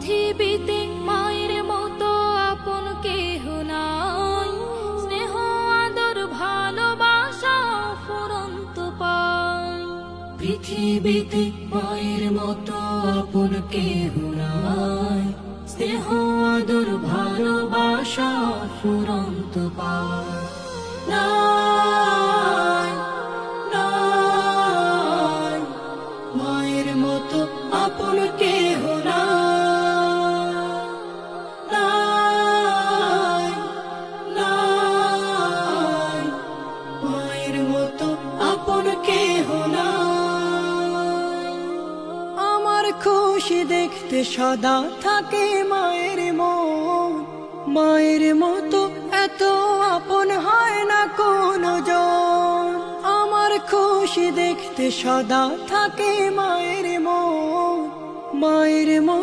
পৃথিবীতে মায়ের মতো আপন কেহ নাই, স্নেহ আদর ভালোবাসা ফুরন্ত পায়। পৃথিবীতে মায়ের মতো আপন কেহ নাই, স্নেহ আদর ভালোবাসা ফুরন্ত পায়। নাই, নাই, মায়ের মতো আপন কেহ নাই, নাই, মায়ের মতো আপন কেহ নাই। আমার খুশি দেখতে সদা থাকে মায়ের মন, মায়ের মতো এত আপন হয় না কোনো জন। আমার খুশি দেখতে সদা থাকে মায়ের মন, মায়ের মতো